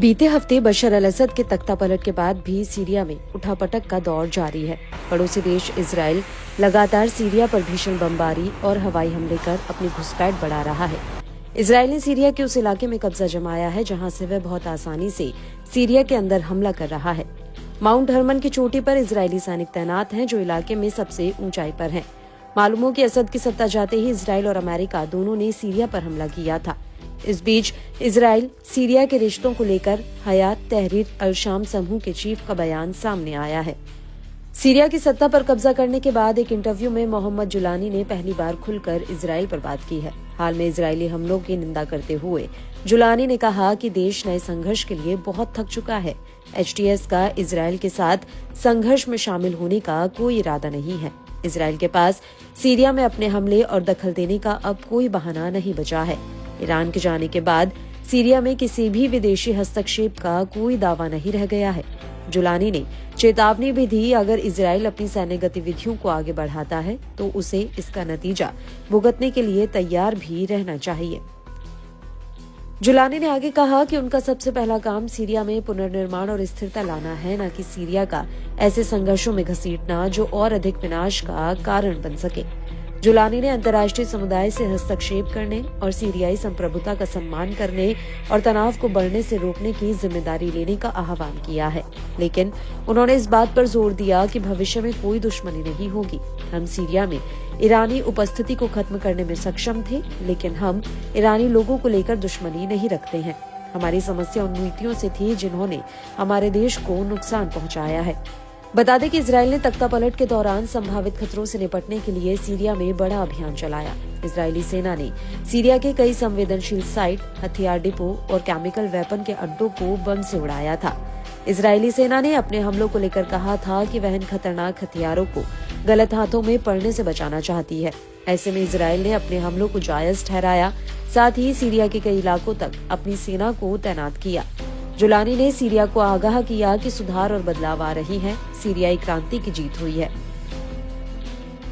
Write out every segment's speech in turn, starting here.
बीते हफ्ते बशर अल असद के तख्तापलट के बाद भी सीरिया में उठापटक का दौर जारी है। पड़ोसी देश इजराइल लगातार सीरिया पर भीषण बमबारी और हवाई हमले कर अपनी घुसपैठ बढ़ा रहा है। इजराइल ने सीरिया के उस इलाके में कब्जा जमाया है जहां से वह बहुत आसानी से सीरिया के अंदर हमला कर रहा है। माउंट हरमन की चोटी पर इजरायली सैनिक तैनात हैं, जो इलाके में सबसे ऊंचाई पर हैं। मालूम हो कि असद की सत्ता जाते ही इजराइल और अमेरिका दोनों ने सीरिया पर हमला किया था। इस बीच इजराइल सीरिया के रिश्तों को लेकर हयात तहरीर अल शाम समूह के चीफ का बयान सामने आया है। सीरिया की सत्ता पर कब्जा करने के बाद एक इंटरव्यू में मोहम्मद जुलानी ने पहली बार खुलकर इजराइल पर बात की है। हाल में इजरायली हमलों की निंदा करते हुए जुलानी ने कहा कि देश नए संघर्ष के लिए बहुत थक चुका है। HTS का इजराइल के साथ संघर्ष में शामिल होने का कोई इरादा नहीं है। इजराइल के पास सीरिया में अपने हमले और दखल देने का अब कोई बहाना नहीं बचा है। ईरान के जाने के बाद सीरिया में किसी भी विदेशी हस्तक्षेप का कोई दावा नहीं रह गया है। जुलानी ने चेतावनी भी दी, अगर इजराइल अपनी सैन्य गतिविधियों को आगे बढ़ाता है तो उसे इसका नतीजा भुगतने के लिए तैयार भी रहना चाहिए। जुलानी ने आगे कहा कि उनका सबसे पहला काम सीरिया में पुनर्निर्माण और स्थिरता लाना है, न कि सीरिया का ऐसे संघर्षों में घसीटना जो और अधिक विनाश का कारण बन सके। जुलानी ने अंतर्राष्ट्रीय समुदाय से हस्तक्षेप करने और सीरियाई संप्रभुता का सम्मान करने और तनाव को बढ़ने से रोकने की जिम्मेदारी लेने का आह्वान किया है, लेकिन उन्होंने इस बात पर जोर दिया कि भविष्य में कोई दुश्मनी नहीं होगी। हम सीरिया में ईरानी उपस्थिति को खत्म करने में सक्षम थे, लेकिन हम ईरानी लोगों को लेकर दुश्मनी नहीं रखते हैं। हमारी समस्या उन नीतियों से थी जिन्होंने हमारे देश को नुकसान पहुंचाया है। बता दें कि इजराइल ने तख्तापलट के दौरान संभावित खतरों से निपटने के लिए सीरिया में बड़ा अभियान चलाया। इजरायली सेना ने सीरिया के कई संवेदनशील साइट, हथियार डिपो और केमिकल वेपन के अड्डों को बम से उड़ाया था। इजरायली सेना ने अपने हमलों को लेकर कहा था कि वह इन खतरनाक हथियारों को गलत हाथों में पड़ने से बचाना चाहती है। ऐसे में इजराइल ने अपने हमलों को जायज ठहराया, साथ ही सीरिया के कई इलाकों तक अपनी सेना को तैनात किया। जुलानी ने सीरिया को आगाह किया कि सुधार और बदलाव आ रही हैं, सीरियाई क्रांति की जीत हुई है।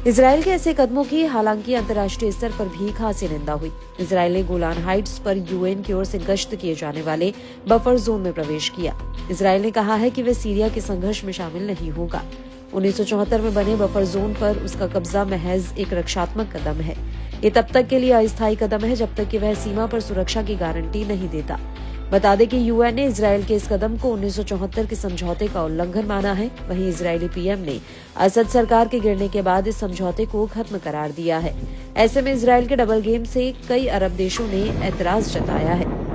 इजराइल के ऐसे कदमों की हालांकि अंतर्राष्ट्रीय स्तर पर भी खासी निंदा हुई। इजराइल ने गोलान हाइट्स पर UN की ओर से गश्त किए जाने वाले बफर जोन में प्रवेश किया। इजराइल ने कहा है कि वह सीरिया के संघर्ष में शामिल नहीं होगा। 1974 में बने बफर जोन पर उसका कब्जा महज एक रक्षात्मक कदम है। ये तब तक के लिए अस्थायी कदम है जब तक कि वह सीमा पर सुरक्षा की गारंटी नहीं देता। बता दें कि UN ने इजराइल के इस कदम को 1974 के समझौते का उल्लंघन माना है। वहीं इजरायली PM ने असद सरकार के गिरने के बाद इस समझौते को खत्म करार दिया है। ऐसे में इजराइल के डबल गेम से कई अरब देशों ने एतराज जताया है।